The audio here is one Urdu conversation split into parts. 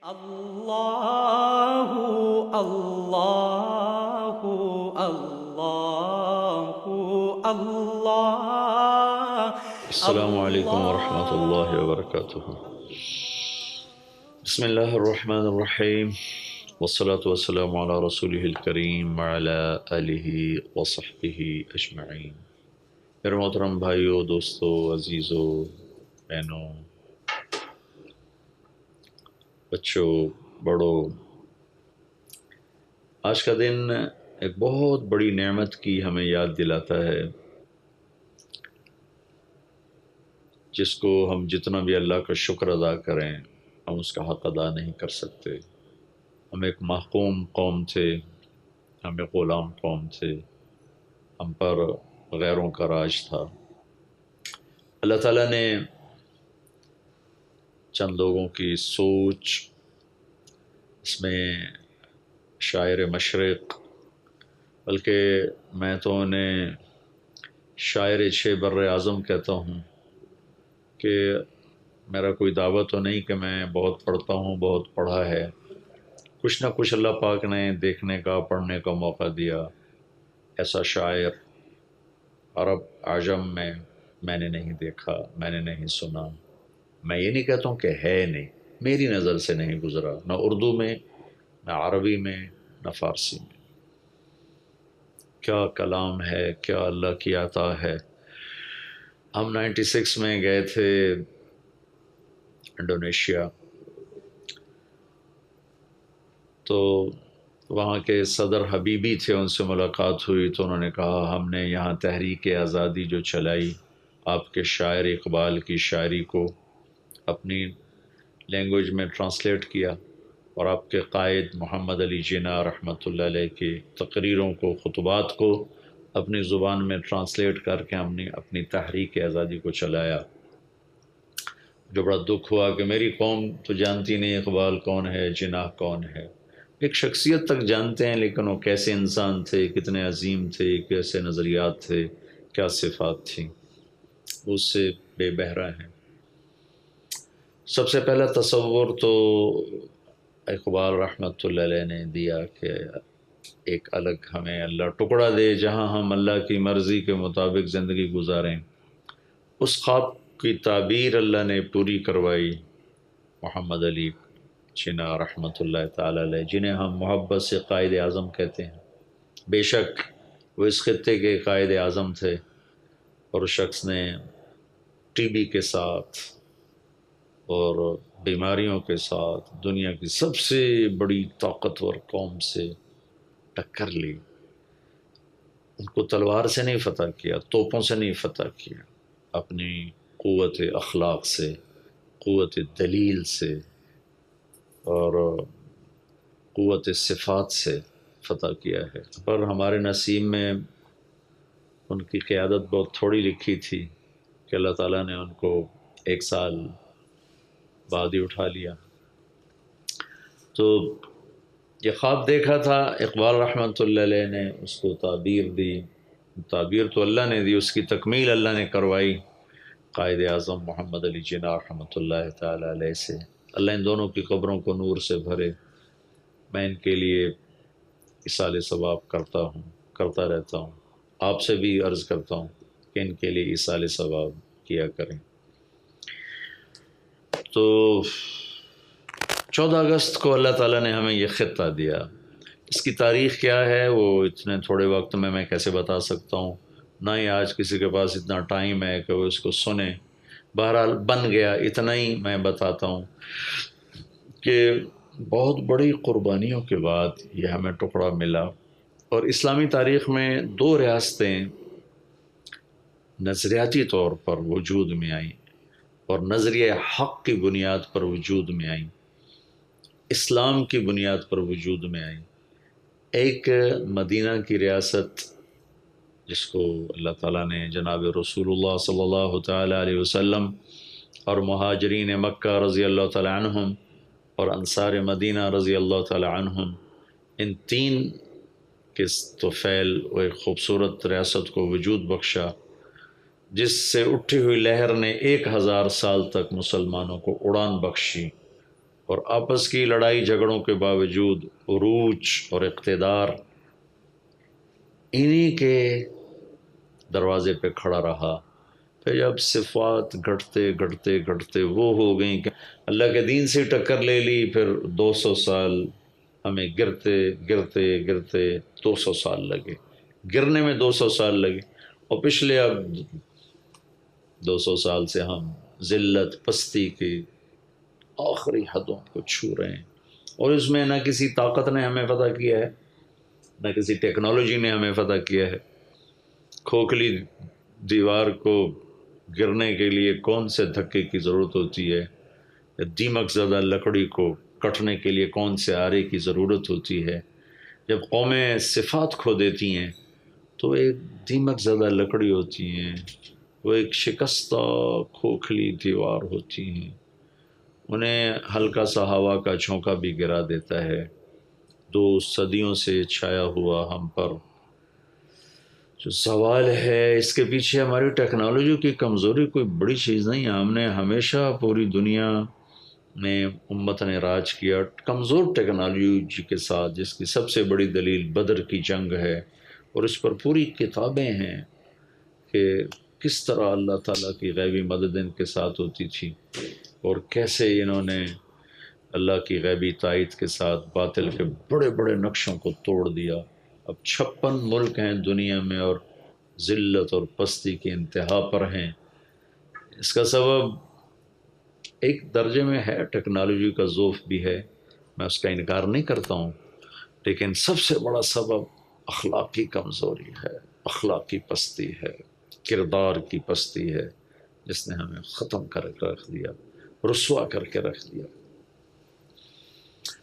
اللہ اللہ اللہ اللہ السلام علیکم ورحمۃ اللہ وبرکاتہ۔ بسم اللہ الرحمن الرحیم، والصلاة والسلام علی رسولہ الکریم وعلی آلہ وصحبہ اجمعین۔ میرے محترم بھائیوں، دوستوں، عزیزوں، بہنوں، بچوں، بڑوں، آج کا دن ایک بہت بڑی نعمت کی ہمیں یاد دلاتا ہے، جس کو ہم جتنا بھی اللہ کا شکر ادا کریں ہم اس کا حق ادا نہیں کر سکتے۔ ہم ایک محکوم قوم تھے، ہم ایک غلام قوم تھے، ہم پر غیروں کا راج تھا۔ اللہ تعالیٰ نے چند لوگوں کی سوچ، اس میں شاعر مشرق، بلکہ میں تو انہیں شاعر چھ بر اعظم کہتا ہوں، کہ میرا کوئی دعویٰ تو نہیں کہ میں بہت پڑھتا ہوں، بہت پڑھا ہے، کچھ نہ کچھ اللہ پاک نے دیکھنے کا، پڑھنے کا موقع دیا۔ ایسا شاعر عرب عجم میں نے نہیں دیکھا، میں نے نہیں سنا۔ میں یہ نہیں کہتا ہوں کہ ہے نہیں، میری نظر سے نہیں گزرا، نہ اردو میں، نہ عربی میں، نہ فارسی میں۔ کیا کلام ہے، کیا اللہ کی عطا ہے۔ ہم 96 میں گئے تھے انڈونیشیا، تو وہاں کے صدر حبیبی تھے، ان سے ملاقات ہوئی تو انہوں نے کہا ہم نے یہاں تحریک آزادی جو چلائی، آپ کے شاعر اقبال کی شاعری کو اپنی لینگویج میں ٹرانسلیٹ کیا، اور آپ کے قائد محمد علی جناح رحمۃ اللہ علیہ کی تقریروں کو، خطبات کو اپنی زبان میں ٹرانسلیٹ کر کے ہم نے اپنی تحریک آزادی کو چلایا۔ جو بڑا دکھ ہوا کہ میری قوم تو جانتی نہیں اقبال کون ہے، جناح کون ہے۔ ایک شخصیت تک جانتے ہیں، لیکن وہ کیسے انسان تھے، کتنے عظیم تھے، کیسے نظریات تھے، کیا صفات تھیں، اس سے بے بہرا ہیں۔ سب سے پہلا تصور تو اقبال رحمۃ اللہ علیہ نے دیا کہ ایک الگ ہمیں اللہ ٹکڑا دے جہاں ہم اللہ کی مرضی کے مطابق زندگی گزاریں۔ اس خواب کی تعبیر اللہ نے پوری کروائی محمد علی جناح رحمۃ اللہ تعالی علیہ، جنہیں ہم محبت سے قائد اعظم کہتے ہیں۔ بے شک وہ اس خطے کے قائد اعظم تھے، اور اس شخص نے ٹی بی کے ساتھ اور بیماریوں کے ساتھ دنیا کی سب سے بڑی طاقتور قوم سے ٹکر لی۔ ان کو تلوار سے نہیں فتح کیا، توپوں سے نہیں فتح کیا، اپنی قوت اخلاق سے، قوت دلیل سے اور قوت صفات سے فتح کیا ہے۔ پر ہمارے نصیب میں ان کی قیادت بہت تھوڑی لکھی تھی کہ اللہ تعالیٰ نے ان کو 1 سال بعد ہی اٹھا لیا۔ تو یہ خواب دیکھا تھا اقبال رحمۃ اللہ علیہ نے، اس کو تعبیر دی، تعبیر تو اللہ نے دی، اس کی تکمیل اللہ نے کروائی قائد اعظم محمد علی جناح رحمۃ اللہ تعالی علیہ سے۔ اللہ ان دونوں کی قبروں کو نور سے بھرے۔ میں ان کے لیے ایصال ثواب کرتا رہتا ہوں، آپ سے بھی عرض کرتا ہوں کہ ان کے لیے ایصال ثواب کیا کریں۔ تو 14 اگست کو اللہ تعالیٰ نے ہمیں یہ خطہ دیا۔ اس کی تاریخ کیا ہے وہ اتنے تھوڑے وقت میں کیسے بتا سکتا ہوں، نہ ہی آج کسی کے پاس اتنا ٹائم ہے کہ وہ اس کو سنے۔ بہرحال بن گیا، اتنا ہی میں بتاتا ہوں کہ بہت بڑی قربانیوں کے بعد یہ ہمیں ٹکڑا ملا، اور اسلامی تاریخ میں 2 ریاستیں نظریاتی طور پر وجود میں آئیں اور نظریہ حق کی بنیاد پر وجود میں آئیں، اسلام کی بنیاد پر وجود میں آئیں۔ ایک مدینہ کی ریاست، جس کو اللہ تعالیٰ نے جناب رسول اللہ صلی اللہ تعالیٰ علیہ وسلم اور مہاجرین مکہ رضی اللہ تعالیٰ عنہم اور انصار مدینہ رضی اللہ تعالیٰ عنہم، ان 3 کے طفیل و ایک خوبصورت ریاست کو وجود بخشا، جس سے اٹھی ہوئی لہر نے 1000 سال تک مسلمانوں کو اڑان بخشی، اور آپس کی لڑائی جھگڑوں کے باوجود عروج اور اقتدار انہی کے دروازے پہ کھڑا رہا۔ پھر جب صفات گھٹتے گھٹتے گھٹتے وہ ہو گئیں کہ اللہ کے دین سے ٹکر لے لی، پھر 200 سال ہمیں گرتے گرتے گرتے 200 سال لگے، گرنے میں 200 سال لگے، اور پچھلے اب 200 سال سے ہم ذلت پستی کی آخری حدوں کو چھو رہے ہیں، اور اس میں نہ کسی طاقت نے ہمیں فتح کیا ہے، نہ کسی ٹیکنالوجی نے ہمیں فتح کیا ہے۔ کھوکھلی دیوار کو گرنے کے لیے کون سے دھکے کی ضرورت ہوتی ہے، یا دیمک زدہ لکڑی کو کٹنے کے لیے کون سے آرے کی ضرورت ہوتی ہے۔ جب قومیں صفات کھو دیتی ہیں تو ایک دیمک زدہ لکڑی ہوتی ہیں، وہ ایک شکستہ کھوکھلی دیوار ہوتی ہیں، انہیں ہلکا سا ہوا کا جھونکا بھی گرا دیتا ہے۔ 2 صدیوں سے چھایا ہوا ہم پر جو زوال ہے، اس کے پیچھے ہماری ٹیکنالوجی کی کمزوری کوئی بڑی چیز نہیں ہے۔ ہم نے ہمیشہ پوری دنیا میں امت نے راج کیا کمزور ٹیکنالوجی کے ساتھ، جس کی سب سے بڑی دلیل بدر کی جنگ ہے، اور اس پر پوری کتابیں ہیں کہ کس طرح اللہ تعالیٰ کی غیبی مدد ان کے ساتھ ہوتی تھی، اور کیسے انہوں نے اللہ کی غیبی تائید کے ساتھ باطل کے بڑے بڑے نقشوں کو توڑ دیا۔ اب 56 ملک ہیں دنیا میں، اور ذلت اور پستی کی انتہا پر ہیں۔ اس کا سبب ایک درجے میں ہے، ٹیکنالوجی کا ذوف بھی ہے، میں اس کا انکار نہیں کرتا ہوں، لیکن سب سے بڑا سبب اخلاقی کمزوری ہے، اخلاقی پستی ہے، کردار کی پستی ہے، جس نے ہمیں ختم کر کے رکھ دیا، رسوا کر کے رکھ دیا۔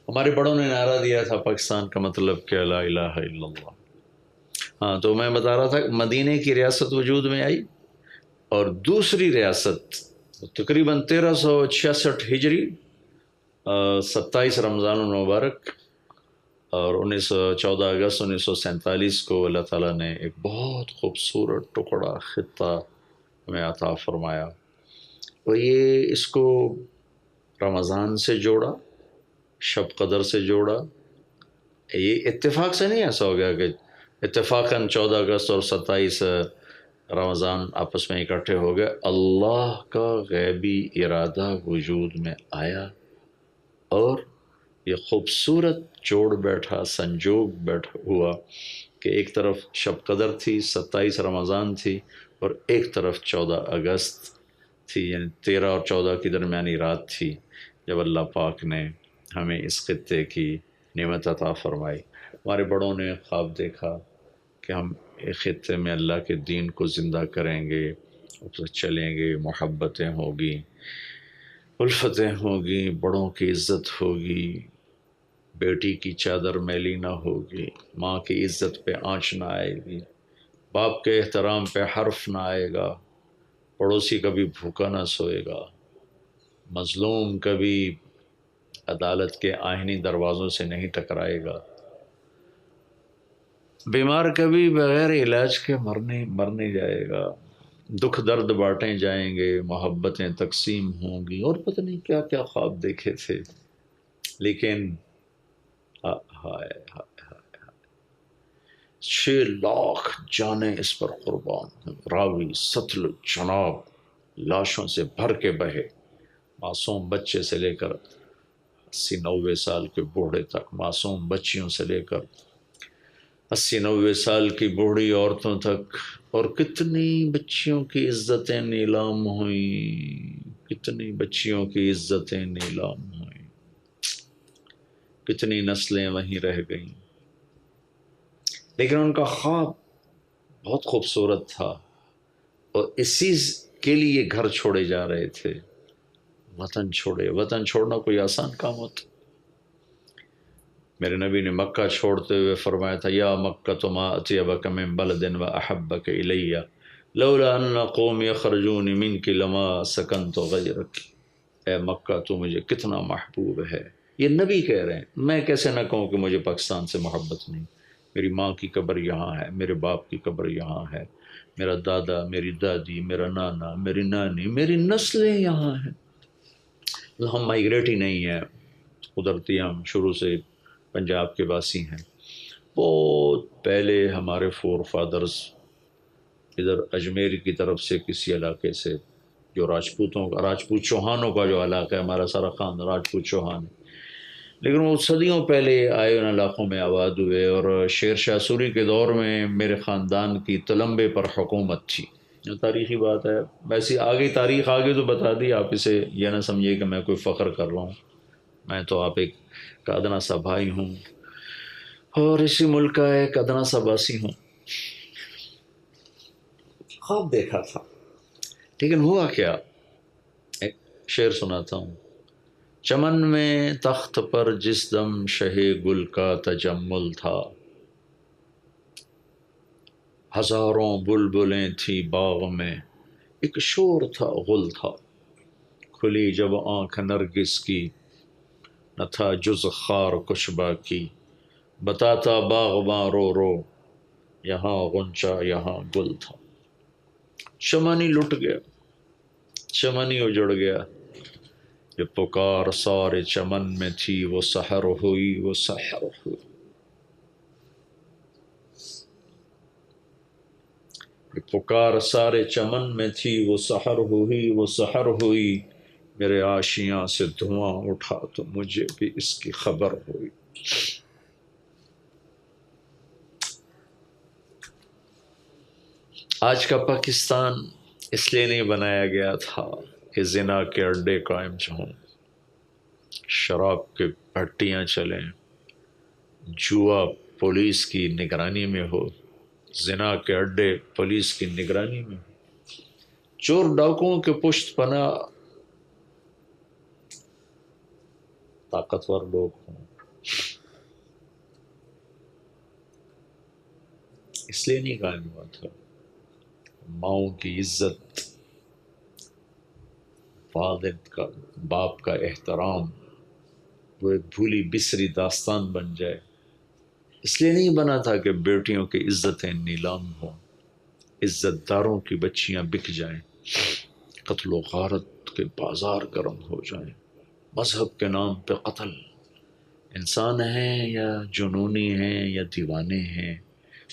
ہمارے بڑوں نے نعرہ دیا تھا پاکستان کا مطلب کیا، لا الہ الا اللہ۔ ہاں، تو میں بتا رہا تھا کہ مدینے کی ریاست وجود میں آئی، اور دوسری ریاست تقریباً 1366 ہجری، 27 رمضان المبارک اور 14 اگست 1947 کو اللہ تعالیٰ نے ایک بہت خوبصورت ٹکڑا خطہ ہمیں عطا فرمایا، اور یہ اس کو رمضان سے جوڑا، شب قدر سے جوڑا۔ یہ اتفاق سے نہیں ایسا ہو گیا کہ اتفاقاً 14 اگست اور 27 رمضان آپس میں اکٹھے ہو گئے۔ اللہ کا غیبی ارادہ وجود میں آیا، اور یہ خوبصورت جوڑ بیٹھا، سنجوگ بیٹھا ہوا کہ ایک طرف شب قدر تھی، 27 رمضان تھی، اور ایک طرف 14 اگست تھی، یعنی 13 اور 14 کی درمیانی رات تھی، جب اللہ پاک نے ہمیں اس خطے کی نعمت عطا فرمائی۔ ہمارے بڑوں نے خواب دیکھا کہ ہم ایک خطے میں اللہ کے دین کو زندہ کریں گے، اس سے چلیں گے، محبتیں ہوگی، الفتیں ہوگی، بڑوں کی عزت ہوگی، بیٹی کی چادر میلی نہ ہوگی، ماں کی عزت پہ آنچ نہ آئے گی، باپ کے احترام پہ حرف نہ آئے گا، پڑوسی کبھی بھوکا نہ سوئے گا، مظلوم کبھی عدالت کے آئینی دروازوں سے نہیں ٹکرائے گا، بیمار کبھی بغیر علاج کے مرنے جائے گا، دکھ درد بانٹے جائیں گے، محبتیں تقسیم ہوں گی، اور پتہ نہیں کیا کیا خواب دیکھے تھے۔ لیکن ہائے ہائے، 6 لاکھ جانیں اس پر قربان، راوی ستلج چناب لاشوں سے بھر کے بہے، معصوم بچے سے لے کر 80-90 سال کے بوڑھے تک، معصوم بچیوں سے لے کر 80-90 سال کی بوڑھی عورتوں تک، اور کتنی بچیوں کی عزتیں نیلام ہوئیں، کتنی بچیوں کی عزتیں نیلام ہوئیں، کتنی نسلیں وہیں رہ گئیں۔ لیکن ان کا خواب بہت خوبصورت تھا، اور اسی کے لیے گھر چھوڑے جا رہے تھے، وطن چھوڑے۔ وطن چھوڑنا کوئی آسان کام ہوتا؟ میرے نبی نے مکہ چھوڑتے ہوئے فرمایا تھا، یا مکہ ما اطیبک من بلد و احبک الی لولا ان قوم یخرجون منک لما سکنت غیرک۔ اے مکہ، تو مجھے کتنا محبوب ہے۔ یہ نبی کہہ رہے ہیں، میں کیسے نہ کہوں کہ مجھے پاکستان سے محبت نہیں۔ میری ماں کی قبر یہاں ہے، میرے باپ کی قبر یہاں ہے، میرا دادا، میری دادی، میرا نانا، میری نانی، میری نسلیں یہاں ہیں۔ ہم مائگریٹ ہی نہیں ہیں، قدرتی ہم شروع سے پنجاب کے واسی ہیں. بہت پہلے ہمارے فور فادرز ادھر اجمیر کی طرف سے کسی علاقے سے، جو راجپوت چوہانوں کا جو علاقہ ہے، ہمارا سارا خاندان راجپوت چوہان ہے، لیکن وہ صدیوں پہلے آئے ان علاقوں میں آباد ہوئے. اور شیر شاہ سوری کے دور میں میرے خاندان کی تلمبے پر حکومت تھی. یہ تاریخی بات ہے. ویسی آگے تاریخ آگے تو بتا دی، آپ اسے یہ نہ سمجھیے کہ میں کوئی فخر کر رہا ہوں. میں تو آپ ایک ادنا سا بھائی ہوں اور اسی ملک کا ایک ادنا سا باسی ہوں. خواب دیکھا تھا، لیکن ہوا کیا؟ ایک شعر سناتا ہوں. چمن میں تخت پر جس دم شہ گل کا تجمل تھا، ہزاروں بلبلیں تھی باغ میں، ایک شور تھا غل تھا. کھلی جب آنکھ نرگس کی، نہ تھا جز خار کچھ باقی. بتاتا باغباں رو رو، یہاں غنچہ یہاں گل تھا. چمن ہی لٹ گیا، چمن ہی اجڑ گیا. یہ پکار سارے چمن میں تھی، وہ سحر ہوئی، وہ سحر ہوئی. یہ پکار سارے چمن میں تھی، وہ سحر ہوئی، وہ سحر ہوئی. میرے آشیاں سے دھواں اٹھا تو مجھے بھی اس کی خبر ہوئی. آج کا پاکستان اس لیے نہیں بنایا گیا تھا کہ زنا کے اڈے قائم ہوں، شراب کے بھٹیاں چلیں، جوا پولیس کی نگرانی میں ہو، زنا کے اڈے پولیس کی نگرانی میں ہو، چور ڈاکوؤں کے پشت پناہ طاقتور لوگ ہوں. اس لیے نہیں قائم ہوا تھا. ماؤں کی عزت، والد کا، باپ کا احترام، وہ ایک بھولی بسری داستان بن جائے. اس لیے نہیں بنا تھا کہ بیٹیوں کی عزتیں نیلام ہوں، عزت داروں کی بچیاں بک جائیں، قتل و غارت کے بازار گرم ہو جائیں، مذہب کے نام پہ قتل. انسان ہیں یا جنونی ہیں یا دیوانے ہیں،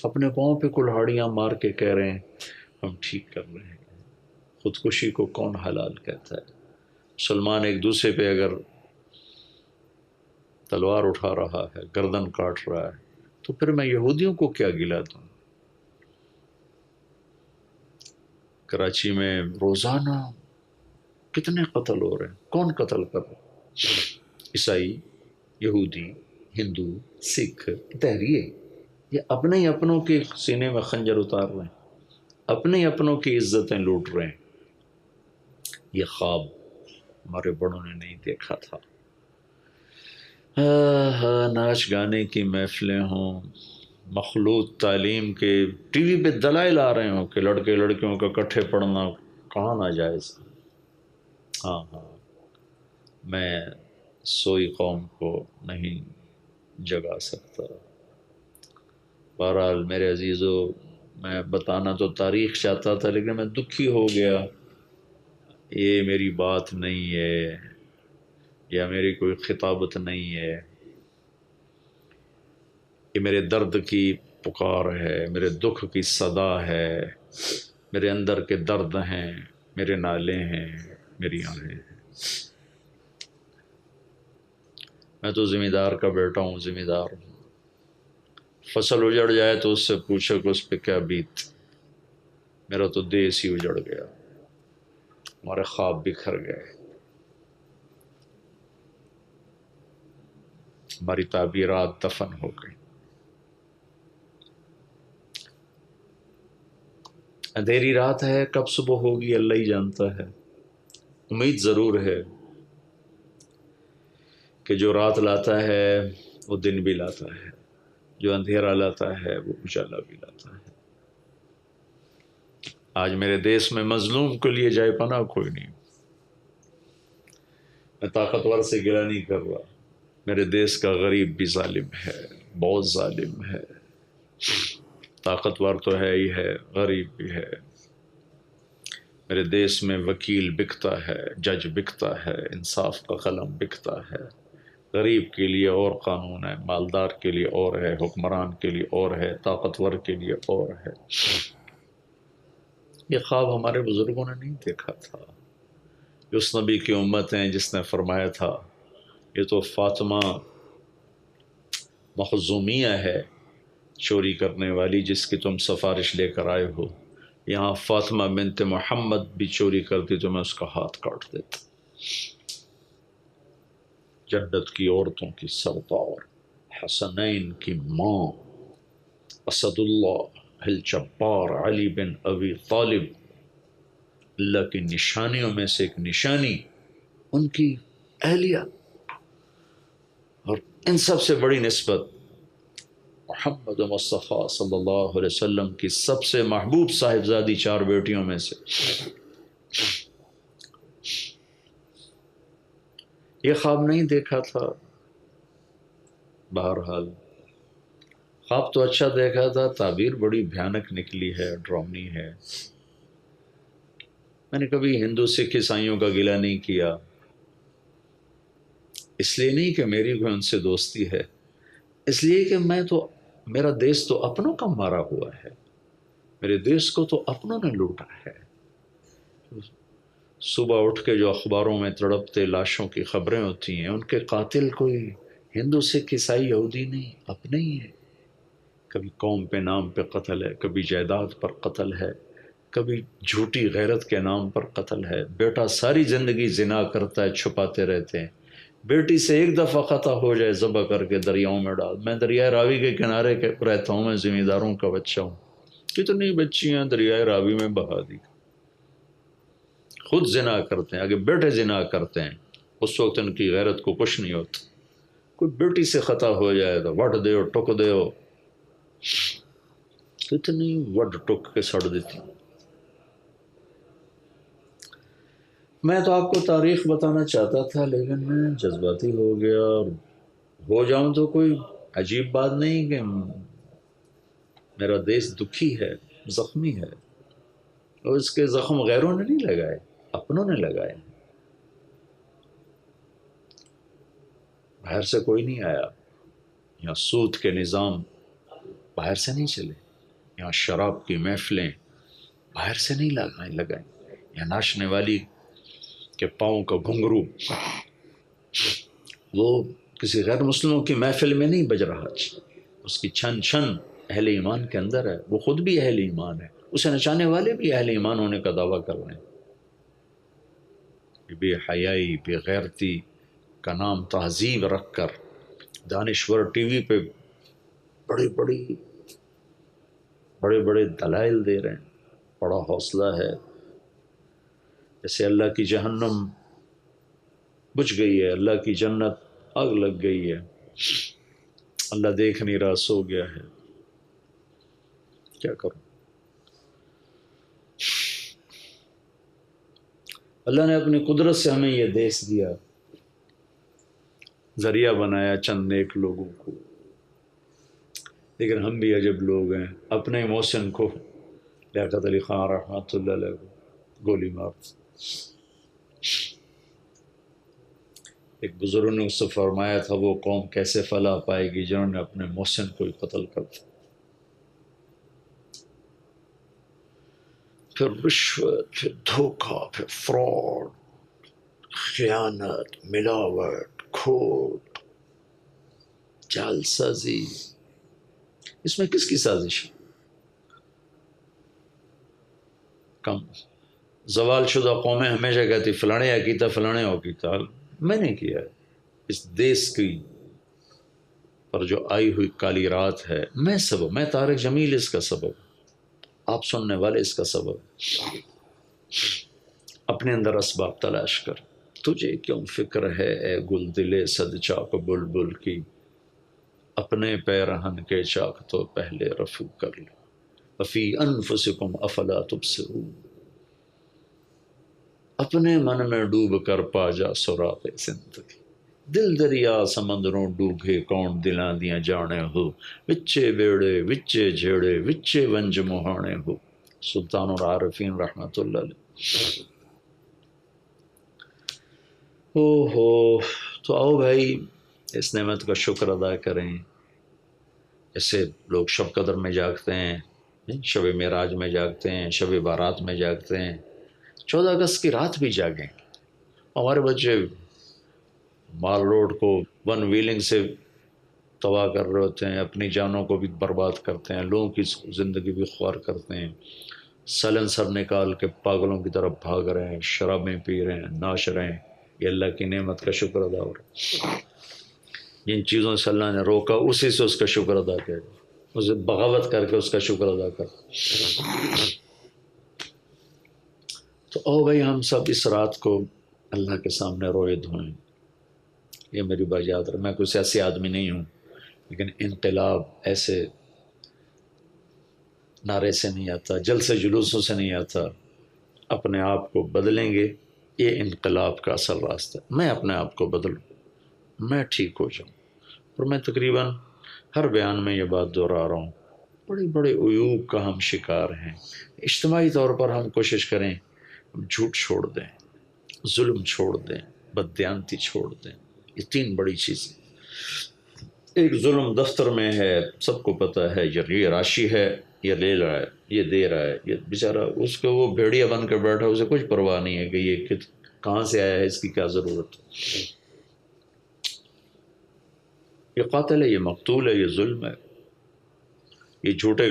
اپنے پاؤں پہ کلہاڑیاں مار کے کہہ رہے ہیں ہم ٹھیک کر رہے ہیں. خودکشی کو کون حلال کہتا ہے؟ مسلمان ایک دوسرے پہ اگر تلوار اٹھا رہا ہے، گردن کاٹ رہا ہے، تو پھر میں یہودیوں کو کیا گلا دوں؟ کراچی میں روزانہ کتنے قتل ہو رہے ہیں، کون قتل کر رہا ہے؟ عیسائی، یہودی، ہندو، سکھ، تحریے. یہ اپنے ہی اپنوں کے سینے میں خنجر اتار رہے ہیں، اپنے ہی اپنوں کی عزتیں لوٹ رہے ہیں. یہ خواب ہمارے بڑوں نے نہیں دیکھا تھا. ناچ گانے کی محفلیں ہوں، مخلوط تعلیم کے، ٹی وی پہ دلائل آ رہے ہوں کہ لڑکے لڑکیوں کا کٹھے پڑھنا کہاں ناجائز. ہاں ہاں، میں سوئی قوم کو نہیں جگا سکتا. بہرحال میرے عزیزو، میں بتانا تو تاریخ چاہتا تھا، لیکن میں دکھی ہو گیا. یہ میری بات نہیں ہے یا میری کوئی خطابت نہیں ہے، یہ میرے درد کی پکار ہے، میرے دکھ کی صدا ہے، میرے اندر کے درد ہیں، میرے نالے ہیں، میری آہیں ہیں. میں تو ذمہ دار کا بیٹا ہوں، ذمہ دار ہوں. فصل اجڑ جائے تو اس سے پوچھو کہ اس پہ کیا بیت. میرا تو دیس ہی اجڑ گیا، ہمارے خواب بکھر گئے، ہماری تعبیرات دفن ہو گئی. اندھیری رات ہے، کب صبح ہوگی اللہ ہی جانتا ہے. امید ضرور ہے کہ جو رات لاتا ہے وہ دن بھی لاتا ہے، جو اندھیرا لاتا ہے وہ اجالا بھی لاتا ہے. آج میرے دیس میں مظلوم کے لیے جائے پناہ کوئی نہیں. میں طاقتور سے گلہ نہیں کر رہا، میرے دیس کا غریب بھی ظالم ہے، بہت ظالم ہے. طاقتور تو ہے ہی ہے، غریب بھی ہے. میرے دیس میں وکیل بکتا ہے، جج بکتا ہے، انصاف کا قلم بکتا ہے، غریب کے لیے اور قانون ہے، مالدار کے لیے اور ہے، حکمران کے لیے اور ہے، طاقتور کے لیے اور ہے۔ یہ خواب ہمارے بزرگوں نے نہیں دیکھا تھا۔ اس نبی کی امت ہیں جس نے فرمایا تھا یہ تو فاطمہ مخزومیہ ہے چوری کرنے والی، جس کی تم سفارش لے کر آئے ہو، یہاں فاطمہ بنت محمد بھی چوری کرتی تو میں اس کا ہاتھ کاٹ دیتا۔ جنت کی عورتوں کی سردار، حسنین کی ماں، اسد اللہ الجبار علی بن ابی طالب، اللہ کی نشانیوں میں سے ایک نشانی ان کی اہلیہ، اور ان سب سے بڑی نسبت محمد مصطفیٰ صلی اللہ علیہ وسلم کی سب سے محبوب صاحبزادی 4 بیٹیوں میں سے۔ یہ خواب نہیں دیکھا تھا۔ بہرحال خواب تو اچھا دیکھا تھا، تعبیر بڑی بھیانک نکلی ہے، ڈراؤنی ہے۔ میں نے کبھی ہندو سکھ عیسائیوں کا گلہ نہیں کیا، اس لیے نہیں کہ میری کوئی ان سے دوستی ہے، اس لیے کہ میرا دیش تو اپنوں کا مارا ہوا ہے، میرے دیش کو تو اپنوں نے لوٹا ہے۔ صبح اٹھ کے جو اخباروں میں تڑپتے لاشوں کی خبریں ہوتی ہیں، ان کے قاتل کوئی ہندو سکھ عیسائی یہودی نہیں، اپنے ہی ہیں۔ کبھی قوم پہ نام پہ قتل ہے، کبھی جائیداد پر قتل ہے، کبھی جھوٹی غیرت کے نام پر قتل ہے۔ بیٹا ساری زندگی زنا کرتا ہے، چھپاتے رہتے ہیں، بیٹی سے ایک دفعہ خطا ہو جائے ذبح کر کے دریاؤں میں ڈال۔ میں دریائے راوی کے کنارے رہتا ہوں، میں زمینداروں کا بچہ ہوں، کتنی بچیاں دریائے راوی میں بہا دی۔ خود زنا کرتے ہیں، آگے بیٹے زنا کرتے ہیں، اس وقت ان کی غیرت کو کچھ نہیں ہوتا۔ کوئی بیٹی سے خطا ہو جائے تو وٹ دیو ٹک دیو، کتنی وڈ ٹک کے سڑ دیتی۔ میں تو آپ کو تاریخ بتانا چاہتا تھا، لیکن میں جذباتی ہو گیا، اور ہو جاؤں تو کوئی عجیب بات نہیں کہ میرا دیش دکھی ہے، زخمی ہے، اور اس کے زخم غیروں نے نہیں لگائے، اپنوں نے لگائے۔ باہر سے کوئی نہیں آیا، یہاں سود کے نظام باہر سے نہیں چلے، یہاں شراب کی محفلیں باہر سے نہیں لگائیں، یہاں ناچنے والی کے پاؤں کا گھنگرو وہ کسی غیر مسلموں کی محفل میں نہیں بج رہا، اس کی چھن چھن اہل ایمان کے اندر ہے، وہ خود بھی اہل ایمان ہے، اسے نچانے والے بھی اہل ایمان ہونے کا دعویٰ کر رہے ہیں۔ بے حیائی، بے غیرتی کا نام تہذیب رکھ کر دانشور ٹی وی پہ بڑے بڑے دلائل دے رہے ہیں، بڑا حوصلہ ہے، جیسے اللہ کی جہنم بجھ گئی ہے، اللہ کی جنت آگ لگ گئی ہے، اللہ دیکھ نہیں رہا، سو گیا ہے، کیا کروں؟ اللہ نے اپنی قدرت سے ہمیں یہ دیش دیا، ذریعہ بنایا چند نیک لوگوں کو، لیکن ہم بھی عجب لوگ ہیں، اپنے محسن کو، لیاقت علی خان رحمۃ اللہ علیہ کو گولی مار۔ ایک بزرگ نے اس سے فرمایا تھا وہ قوم کیسے فلاح پائے گی جنہوں نے اپنے محسن کو ہی قتل کر دیا۔ پھر رشوت، پھر دھوکہ، پھر فراڈ، خیانت، ملاوٹ، کھوٹ، جعل سازی، اس میں کس کی سازش ہے؟ کم زوال شدہ قومیں ہمیشہ کہتی فلانے یا کیتا، فلانے ہو کیتا، میں نے کیا ہے۔ اس دیش کی پر جو آئی ہوئی کالی رات ہے، میں سبب، میں طارق جمیل اس کا سبب، آپ سننے والے اس کا سبب۔ اپنے اندر اسباب تلاش کر، تجھے کیوں فکر ہے اے گل دلے صد چاک بلبل کی، اپنے پیرہن کے چاک تو پہلے رفو کر لو، وفی انفسکم افلا تبصرون، اپنے من میں ڈوب کر پا جا سراغ زندگی، دل دریا سمندروں ڈوبے کون دلاں دیاں جانے ہو، وچے بیڑے وچے جھیڑے وچے ونج مہانے ہو، سلطان العارفین رحمۃ اللہ علیہ۔ او ہو، تو آؤ بھائی اس نعمت کا شکر ادا کریں. جیسے لوگ شب قدر میں جاگتے ہیں، شب معراج میں جاگتے ہیں، شب بارات میں جاگتے ہیں، 14 اگست کی رات بھی جاگیں. ہمارے بچے مال روڈ کو ون ویلنگ سے تباہ کر رہے ہوتے ہیں، اپنی جانوں کو بھی برباد کرتے ہیں، لوگوں کی زندگی بھی خوار کرتے ہیں، سائلنسر نکال کے پاگلوں کی طرف بھاگ رہے ہیں، شرابیں پی رہے ہیں، ناچ رہے ہیں. یہ اللہ کی نعمت کا شکر ادا ہو رہا ہے. جن چیزوں سے اللہ نے روکا اسی سے اس کا شکر ادا کرے، اسے بغاوت کر کے اس کا شکر ادا کر. تو او بھائی ہم سب اس رات کو اللہ کے سامنے روئے دھوئیں. یہ میری بات یاد رہے، میں کوئی سیاسی آدمی نہیں ہوں، لیکن انقلاب ایسے نعرے سے نہیں آتا، جلسے جلوسوں سے نہیں آتا. اپنے آپ کو بدلیں گے، یہ انقلاب کا اصل راستہ ہے. میں اپنے آپ کو بدلوں، میں ٹھیک ہو جاؤں. اور میں تقریباً ہر بیان میں یہ بات دہرا رہا ہوں، بڑے بڑے عیوب کا ہم شکار ہیں. اجتماعی طور پر ہم کوشش کریں، جھوٹ چھوڑ دیں، ظلم چھوڑ دیں، بددیانتی چھوڑ دیں. یہ 3 بڑی چیزیں. ایک ظلم دفتر میں ہے، سب کو پتہ ہے، یہ راشی ہے، یہ لے رہا ہے، یہ دے رہا ہے. یہ بیچارہ اس کو وہ بھیڑیا بن کے بیٹھا، اسے کچھ پرواہ نہیں ہے کہ یہ کہاں سے آیا ہے، اس کی کیا ضرورت ہے. یہ قاتل ہے، یہ مقتول ہے، یہ ظلم ہے. یہ جھوٹے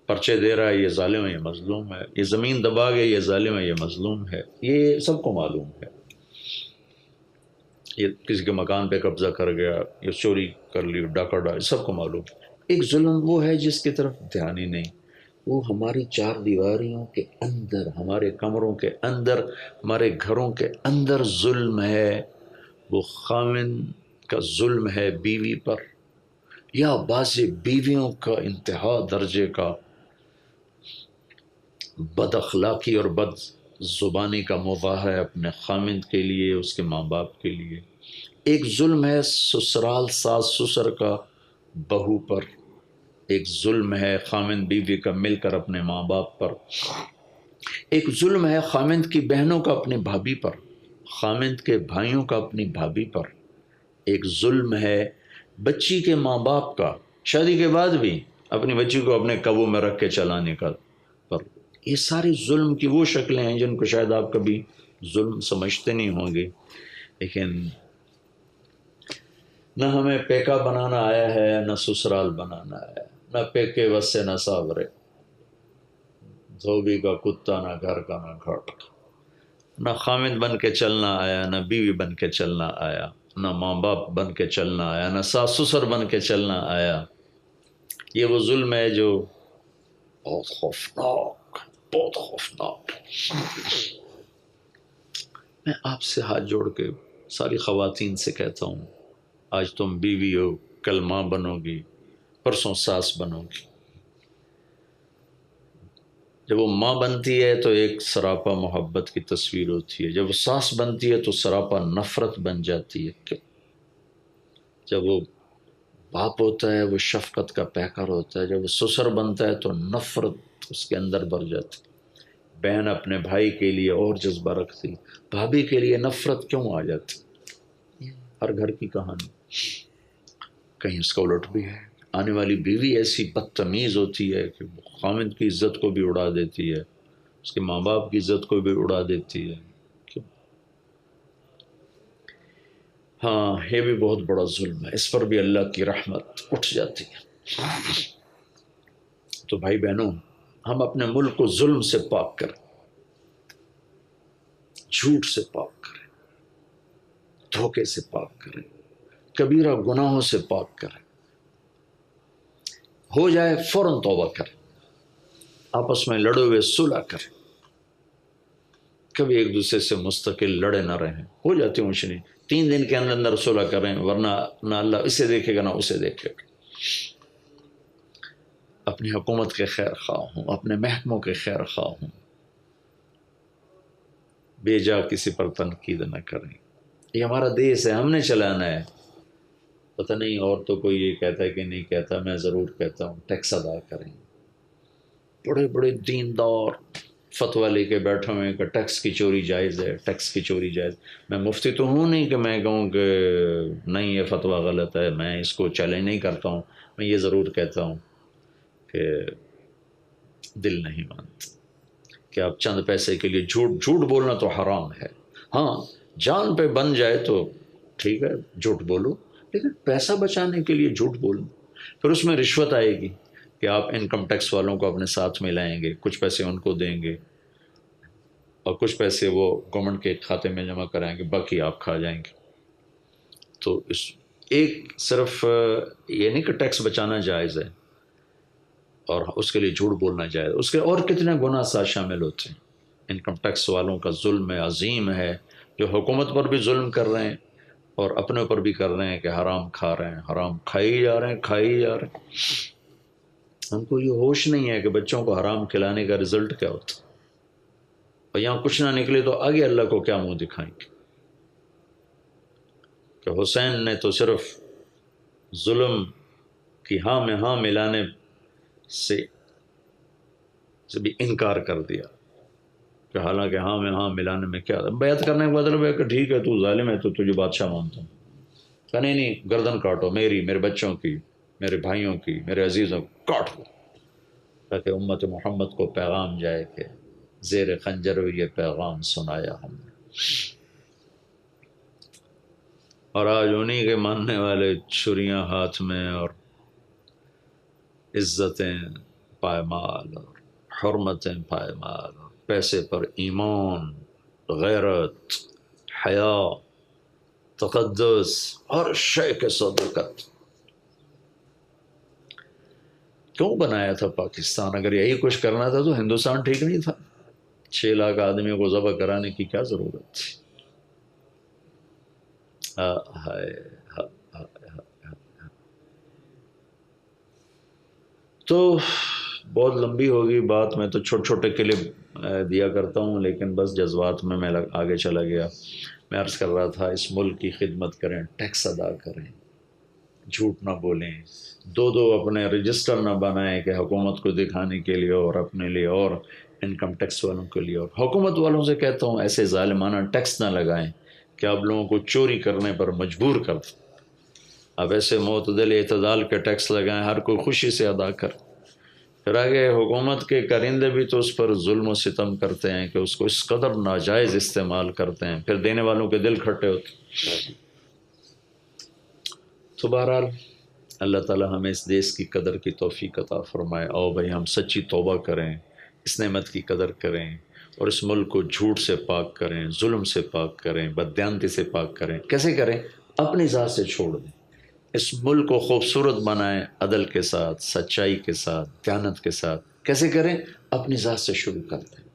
پرچے دے رہا ہے، یہ ظالم ہے، یہ مظلوم ہے. یہ زمین دبا گیا، یہ ظالم ہے، یہ مظلوم ہے. یہ سب کو معلوم ہے. یہ کسی کے مکان پہ قبضہ کر گیا، یہ چوری کر لی، ڈاکہ ڈال، سب کو معلوم. ایک ظلم وہ ہے جس کی طرف دھیان ہی نہیں. وہ ہماری 4 دیواریوں کے اندر، ہمارے کمروں کے اندر، ہمارے گھروں کے اندر ظلم ہے. وہ خاوند کا ظلم ہے بیوی پر، یا بعض بیویوں کا انتہا درجے کا بد اخلاقی اور بد زبانی کا مظاہرہ ہے اپنے خاوند کے لیے، اس کے ماں باپ کے لیے. ایک ظلم ہے سسرال ساس سسر کا بہو پر. ایک ظلم ہے خاوند بیوی کا مل کر اپنے ماں باپ پر. ایک ظلم ہے خاوند کی بہنوں کا اپنی بھابھی پر، خاوند کے بھائیوں کا اپنی بھابھی پر. ایک ظلم ہے بچی کے ماں باپ کا شادی کے بعد بھی اپنی بچی کو اپنے قابو میں رکھ کے چلانے کا پر. یہ ساری ظلم کی وہ شکلیں ہیں جن کو شاید آپ کبھی ظلم سمجھتے نہیں ہوں گے، لیکن نہ ہمیں پیکا بنانا آیا ہے، نہ سسرال بنانا ہے. نہ پیکے وسے نہ ساورے، دھوبی کا کتا نہ گھر کا نہ گھاٹ. نہ خامد بن کے چلنا آیا، نہ بیوی بن کے چلنا آیا، نہ ماں باپ بن کے چلنا آیا، نہ ساس سسر بن کے چلنا آیا. یہ وہ ظلم ہے جو بہت خوفناک، بہت خوفناک. میں آپ سے ہاتھ جوڑ کے ساری خواتین سے کہتا ہوں، آج تم بیوی ہو، کل ماں بنو گی، پرسوں ساس بنو گی. جب وہ ماں بنتی ہے تو ایک سراپا محبت کی تصویر ہوتی ہے، جب وہ ساس بنتی ہے تو سراپا نفرت بن جاتی ہے. جب وہ باپ ہوتا ہے وہ شفقت کا پیکر ہوتا ہے، جب وہ سسر بنتا ہے تو نفرت اس کے اندر بھر جاتی. بہن اپنے بھائی کے لیے اور جذبہ رکھتی، بھابھی کے لیے نفرت کیوں آ جاتی؟ ہر گھر کی کہانی. کہیں اس کا الٹ بھی ہے، آنے والی بیوی ایسی بدتمیز ہوتی ہے کہ خامد کی عزت کو بھی اڑا دیتی ہے، اس کے ماں باپ کی عزت کو بھی اڑا دیتی ہے. کیوں؟ ہاں یہ بھی بہت بڑا ظلم ہے، اس پر بھی اللہ کی رحمت اٹھ جاتی ہے. تو بھائی بہنوں، ہم اپنے ملک کو ظلم سے پاک کریں، جھوٹ سے پاک کریں، دھوکے سے پاک کریں، کبیرہ گناہوں سے پاک کریں. ہو جائے فوراً توبہ کریں، آپس میں لڑے ہوئے صلح کریں. کبھی ایک دوسرے سے مستقل لڑے نہ رہیں. ہو جاتی اونچ نہیں، 3 دن کے اندر اندر صلح کریں، ورنہ نہ اللہ اسے دیکھے گا نہ اسے دیکھے گا. اپنی حکومت کے خیر خواہ ہوں، اپنے محکموں کے خیر خواہ ہوں، بے جا کسی پر تنقید نہ کریں. یہ ہمارا دیس ہے، ہم نے چلانا ہے. پتہ نہیں اور تو کوئی یہ کہتا ہے کہ نہیں کہتا، میں ضرور کہتا ہوں ٹیکس ادا کریں. بڑے بڑے دیندار فتویٰ لے کے بیٹھے ہوئے کہ ٹیکس کی چوری جائز ہے، ٹیکس کی چوری جائز۔ میں مفتی تو ہوں نہیں کہ میں کہوں کہ نہیں یہ فتویٰ غلط ہے، میں اس کو چیلنج نہیں کرتا ہوں۔ میں یہ ضرور کہتا ہوں کہ دل نہیں مانتا کہ آپ چند پیسے کے لیے جھوٹ بولنا تو حرام ہے۔ ہاں جان پہ بن جائے تو ٹھیک ہے جھوٹ بولو، لیکن پیسہ بچانے کے لیے جھوٹ بولو، پھر اس میں رشوت آئے گی کہ آپ انکم ٹیکس والوں کو اپنے ساتھ میں لائیں گے، کچھ پیسے ان کو دیں گے اور کچھ پیسے وہ گورنمنٹ کے کھاتے میں جمع کرائیں گے، باقی آپ کھا جائیں گے۔ تو اس ایک صرف یہ نہیں کہ ٹیکس بچانا جائز ہے اور اس کے لیے جھوٹ بولنا جائز، اس کے اور کتنے گناہ ساتھ شامل ہوتے ہیں۔ انکم ٹیکس والوں کا ظلم عظیم ہے، جو حکومت پر بھی ظلم کر رہے ہیں اور اپنے اوپر بھی کر رہے ہیں کہ حرام کھا رہے ہیں، حرام کھائی جا رہے ہیں، کھائی جا رہے ہیں۔ ہم کو یہ ہوش نہیں ہے کہ بچوں کو حرام کھلانے کا رزلٹ کیا ہوتا ہے، اور یہاں کچھ نہ نکلے تو آگے اللہ کو کیا منہ دکھائیں گے کہ حسین نے تو صرف ظلم کی ہاں میں ہاں ملانے سے بھی انکار کر دیا کہ حالانکہ ہاں میں ہاں ملانے میں کیا تھا، بیعت کرنے کا مطلب ہے کہ ٹھیک ہے تو ظالم ہے تو تجھے بادشاہ مانتا ہوں، کہ نہیں نہیں گردن کاٹو میری، میرے بچوں کی، میرے بھائیوں کی، میرے عزیزوں کو کاٹ دو، تاکہ امت محمد کو پیغام جائے کہ زیر خنجر یہ پیغام سنایا ہم نے۔ اور آج انہی کے ماننے والے چھریاں ہاتھ میں اور عزتیں پائمال اور حرمتیں پائمال اور پیسے پر ایمان، غیرت، حیا، تقدس، ہر شے کے صدقت۔ کیوں بنایا تھا پاکستان؟ اگر یہی کچھ کرنا تھا تو ہندوستان ٹھیک نہیں تھا۔ 6 لاکھ آدمیوں کو ذبح کرانے کی کیا ضرورت تھی؟ تو بہت لمبی ہوگی بات، میں تو چھوٹے چھوٹے کلپ دیا کرتا ہوں، لیکن بس جذبات میں آگے چلا گیا۔ میں عرض کر رہا تھا اس ملک کی خدمت کریں، ٹیکس ادا کریں، جھوٹ نہ بولیں، دو اپنے رجسٹر نہ بنائیں کہ حکومت کو دکھانے کے لیے اور اپنے لیے اور انکم ٹیکس والوں کے لیے، اور حکومت والوں سے کہتا ہوں ایسے ظالمانہ ٹیکس نہ لگائیں کہ آپ لوگوں کو چوری کرنے پر مجبور کر دیں۔ اب ایسے معتدل اعتدال کے ٹیکس لگائیں، ہر کوئی خوشی سے ادا کر۔ پھر آگے حکومت کے کرندے بھی تو اس پر ظلم و ستم کرتے ہیں کہ اس کو اس قدر ناجائز استعمال کرتے ہیں، پھر دینے والوں کے دل کھٹے ہوتے ہیں۔ تو بہرحال اللہ تعالی ہمیں اس دیش کی قدر کی توفیق عطا فرمائے۔ آؤ بھائی ہم سچی توبہ کریں، اس نعمت کی قدر کریں اور اس ملک کو جھوٹ سے پاک کریں، ظلم سے پاک کریں، بددیانتی سے پاک کریں۔ کیسے کریں؟ اپنی ذات سے چھوڑ دیں، اس ملک کو خوبصورت بنائیں، عدل کے ساتھ، سچائی کے ساتھ، دیانت کے ساتھ۔ کیسے کریں؟ اپنی ذات سے شروع کر دیں۔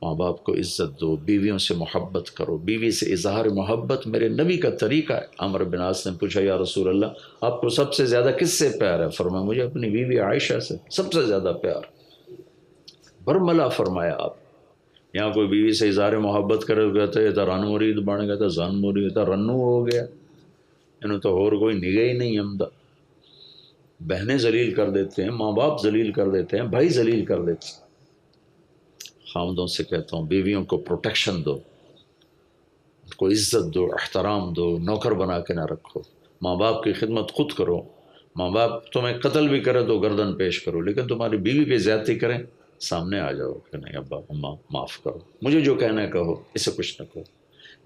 ماں باپ کو عزت دو، بیویوں سے محبت کرو، بیوی سے اظہار محبت میرے نبی کا طریقہ ہے۔ عمرو بن عاص نے پوچھا یا رسول اللہ آپ کو سب سے زیادہ کس سے پیار ہے؟ فرمایا مجھے اپنی بیوی عائشہ سے سب سے زیادہ پیار۔ برملا فرمایا آپ، یہاں کوئی بیوی سے اظہار محبت کرے تو کہتے ہیں رن مرید بن گیا تھا، زن مرید تھا، رنو ہو گیا، انہوں تو اور کوئی نگاہ ہی نہیں ہمدا۔ بہنیں ذلیل کر دیتے ہیں، ماں باپ ذلیل کر دیتے ہیں، بھائی ذلیل کر دیتے ہیں۔ خامدوں سے کہتا ہوں بیویوں کو پروٹیکشن دو، ان کو عزت دو، احترام دو، نوکر بنا کے نہ رکھو۔ ماں باپ کی خدمت خود کرو، ماں باپ تمہیں قتل بھی کرے تو گردن پیش کرو، لیکن تمہاری بیوی پہ زیادتی کریں سامنے آ جاؤ کہ نہیں ابا اماں معاف کرو، مجھے جو کہنا ہے کہو، اسے کچھ نہ کہو۔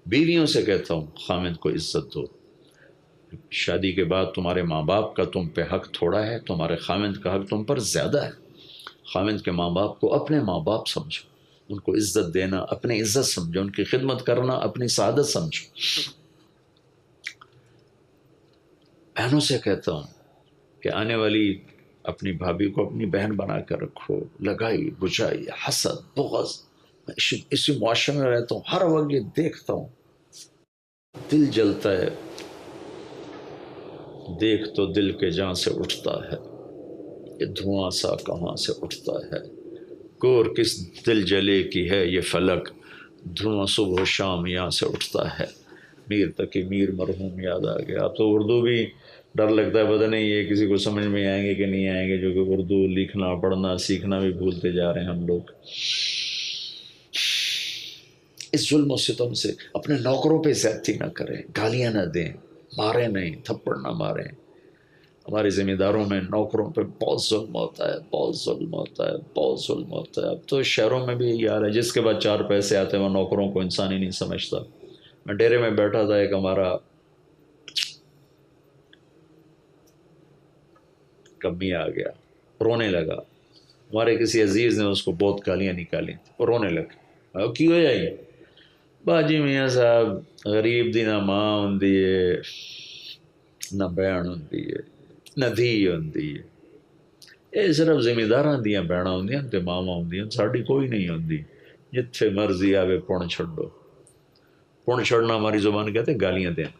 بیویوں سے کہتا ہوں خامد کو عزت دو۔ شادی کے بعد تمہارے ماں باپ کا تم پہ حق تھوڑا ہے، تمہارے خامد کا حق تم پر زیادہ ہے۔ خامد کے ماں باپ کو اپنے ماں باپ سمجھو، ان کو عزت دینا اپنی عزت سمجھو، ان کی خدمت کرنا اپنی سعادت سمجھو۔ بہنوں سے کہتا ہوں کہ آنے والی اپنی بھابھی کو اپنی بہن بنا کر رکھو۔ لگائی بجائی، حسد، بغض، میں اسی معاشرے میں رہتا ہوں، ہر وقت یہ دیکھتا ہوں، دل جلتا ہے، دیکھ تو دل کے جان سے اٹھتا ہے، یہ دھواں سا کہاں سے اٹھتا ہے، کور کس دل جلے کی ہے یہ فلک، دھواں صبح و شام یہاں سے اٹھتا ہے۔ میر تقی میر مرحوم یاد آ گیا۔ اب تو اردو بھی ڈر لگتا ہے، پتہ نہیں یہ کسی کو سمجھ میں آئیں گے کہ نہیں آئیں گے، جو کہ اردو لکھنا پڑھنا سیکھنا بھی بھولتے جا رہے ہیں ہم لوگ۔ اس ظلم و ستم سے اپنے نوکروں پہ زیادتی نہ کریں، گالیاں نہ دیں، ماریں نہیں، تھپڑ نہ ماریں۔ ہمارے ذمہ داروں میں نوکروں پہ بہت ظلم ہوتا ہے، بہت ظلم ہوتا ہے، بہت ظلم ہوتا ہے۔ اب تو شہروں میں بھی یہی حال ہے، جس کے بعد 4 پیسے آتے ہیں وہ نوکروں کو انسان ہی نہیں سمجھتا۔ میں ڈیرے میں بیٹھا تھا، ایک ہمارا کمی آ گیا، رونے لگا۔ ہمارے کسی عزیز نے اس کو بہت گالیاں نکالی، وہ رونے لگا۔ کی ہو جائی باجی میاں صاحب، غریب دی نہ ماں ہوندی ہے، نہ بہن ہوندی ہے، نہ دھی ہوندی ہے، یہ صرف ذمہ داراں دیاں بہناں ہوندیاں تے ماواں ہوندیاں، ساڈی کوئی نہیں ہوندی۔ جتھے مرضی آوے پن چھڈو۔ پن چھڑنا ہماری زبان کہتے ہیں گالیاں دینا۔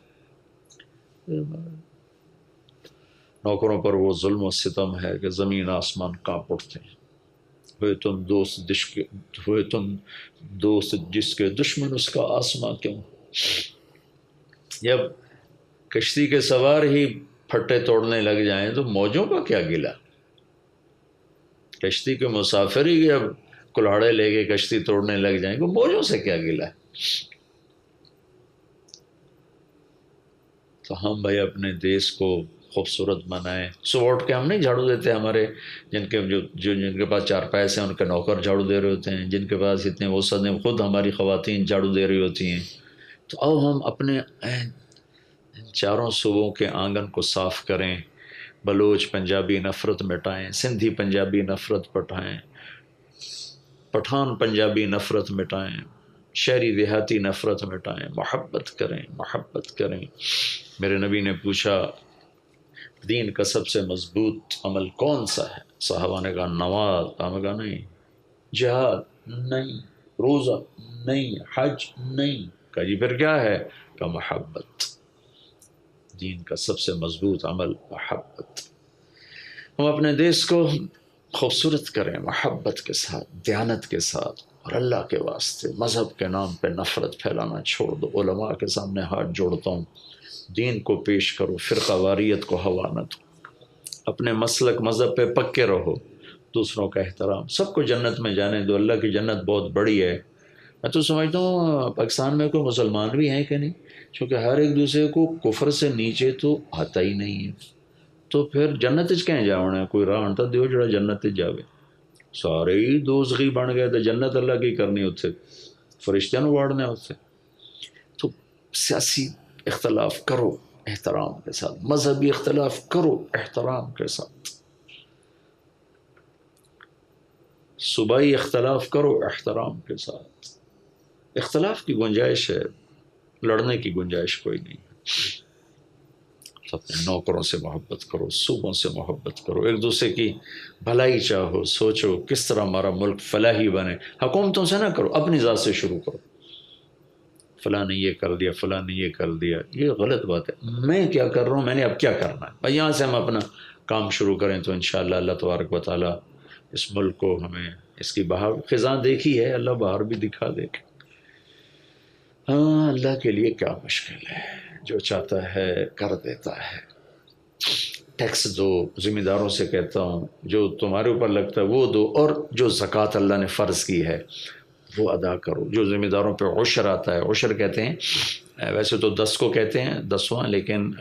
نوکروں پر وہ ظلم و ستم ہے کہ زمین آسمان کانپ اٹھتے ہیں۔ ہوئے تم دوست جس کے دشمن اس کا آسماں کیوں۔ جب کشتی کے سوار ہی پھٹے توڑنے لگ جائیں تو موجوں کا کیا گلا۔ کشتی کے مسافر ہی اب کلاڑے لے کے کشتی توڑنے لگ جائیں تو موجوں سے کیا گلا۔ تو ہم بھائی اپنے دیس کو خوبصورت بنائیں۔ صبح اٹھ کے ہم نہیں جھاڑو دیتے، ہمارے جن کے پاس 4 پیسے ہیں ان کے نوکر جھاڑو دے رہے ہوتے ہیں، جن کے پاس اتنے وسعت ہیں خود ہماری خواتین جھاڑو دے رہی ہوتی ہیں۔ تو اب ہم اپنے چاروں صوبوں کے آنگن کو صاف کریں، بلوچ پنجابی نفرت مٹائیں، سندھی پنجابی نفرت پٹھائیں، پٹھان پنجابی نفرت مٹائیں، شہری دیہاتی نفرت مٹائیں، محبت کریں، محبت کریں۔ میرے نبی نے پوچھا دین کا سب سے مضبوط عمل کون سا ہے؟ صحابہ نے کہا نماز۔ ہم کہا نہیں، جہاد نہیں، روزہ نہیں، حج نہیں۔ کہا جی پھر کیا ہے؟ کہا محبت۔ دین کا سب سے مضبوط عمل محبت۔ ہم اپنے دیس کو خوبصورت کریں محبت کے ساتھ، دیانت کے ساتھ، اور اللہ کے واسطے مذہب کے نام پہ نفرت پھیلانا چھوڑ دو۔ علماء کے سامنے ہاتھ جوڑتا ہوں، دین کو پیش کرو، فرقہ واریت کو ہوا نہ دو، اپنے مسلک مذہب پہ پکے رہو، دوسروں کا احترام، سب کو جنت میں جانے دو، اللہ کی جنت بہت بڑی ہے۔ میں تو سمجھتا ہوں پاکستان میں کوئی مسلمان بھی ہیں کہ نہیں، چونکہ ہر ایک دوسرے کو کفر سے نیچے تو آتا ہی نہیں ہے، تو پھر جنت کہیں جاونا ہے؟ کوئی راہ انتا دیو جڑا جنت جاوے۔ سارے ہی دوزخی بن گئے تو جنت اللہ کی کرنی اتھے، فرشتیاں نو واڑنے اتھے۔ تو سیاسی اختلاف کرو احترام کے ساتھ، مذہبی اختلاف کرو احترام کے ساتھ، صوبائی اختلاف کرو احترام کے ساتھ۔ اختلاف کی گنجائش ہے، لڑنے کی گنجائش کوئی نہیں ہے۔ اپنے نوکروں سے محبت کرو، صوبوں سے محبت کرو، ایک دوسرے کی بھلائی چاہو، سوچو کس طرح ہمارا ملک فلاحی بنے۔ حکومتوں سے نہ کرو، اپنی ذات سے شروع کرو۔ فلاں نے یہ کر دیا، فلاں نے یہ کر دیا، یہ غلط بات ہے۔ میں کیا کر رہا ہوں، میں نے اب کیا کرنا ہے، بھائی یہاں سے ہم اپنا کام شروع کریں تو انشاءاللہ اللہ تبارک و تعالیٰ اس ملک کو ہمیں اس کی بہار خزاں دیکھی ہے، اللہ بہار بھی دکھا دے گا۔ ہاں اللہ کے لیے کیا مشکل ہے، جو چاہتا ہے کر دیتا ہے۔ ٹیکس دو، ذمہ داروں سے کہتا ہوں جو تمہارے اوپر لگتا ہے وہ دو، اور جو زکوٰۃ اللہ نے فرض کی ہے وہ ادا کرو۔ جو ذمہ داروں پہ عشر آتا ہے، عشر کہتے ہیں ویسے تو 10 کو کہتے ہیں 10واں، لیکن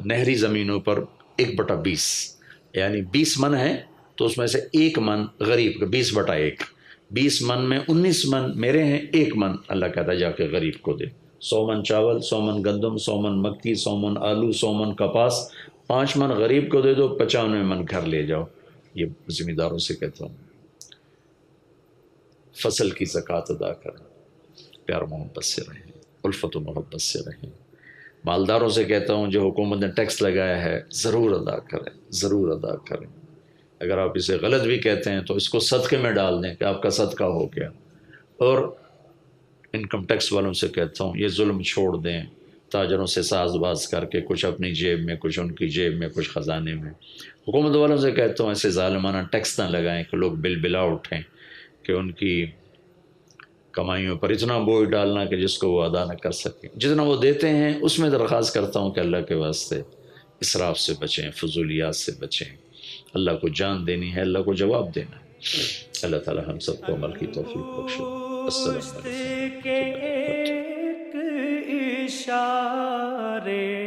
نہری زمینوں پر 1/20، یعنی 20 من ہے تو اس میں سے 1 من غریب کا، 20/1، 20 من میں 19 من میرے ہیں، 1 من اللہ کہتا ہے جا کے غریب کو دے۔ 100 من چاول، 100 من گندم، 100 من مکی، 100 من آلو، 100 من کپاس، 5 من غریب کو دے دو، 95 من گھر لے جاؤ۔ یہ ذمہ داروں سے کہتا ہوں، فصل کی زکوٰۃ ادا کریں، پیار محبت سے رہیں، الفت و محبت سے رہیں۔ مالداروں سے کہتا ہوں جو حکومت نے ٹیکس لگایا ہے ضرور ادا کریں، ضرور ادا کریں۔ اگر آپ اسے غلط بھی کہتے ہیں تو اس کو صدقے میں ڈال دیں کہ آپ کا صدقہ ہو گیا۔ اور انکم ٹیکس والوں سے کہتا ہوں یہ ظلم چھوڑ دیں، تاجروں سے ساز باز کر کے کچھ اپنی جیب میں، کچھ ان کی جیب میں، کچھ خزانے میں۔ حکومت والوں سے کہتا ہوں ایسے ظالمانہ ٹیکس نہ لگائیں کہ لوگ بل بلا اٹھیں، کہ ان کی کمائیوں پر اتنا بوجھ ڈالنا کہ جس کو وہ ادا نہ کر سکیں۔ جتنا وہ دیتے ہیں اس میں درخواست کرتا ہوں کہ اللہ کے واسطے اسراف سے بچیں، فضولیات سے بچیں۔ اللہ کو جان دینی ہے، اللہ کو جواب دینا ہے۔ اللہ تعالی ہم سب کو عمل کی توفیق بخشے۔ السلام علیکم کے ایک اشارے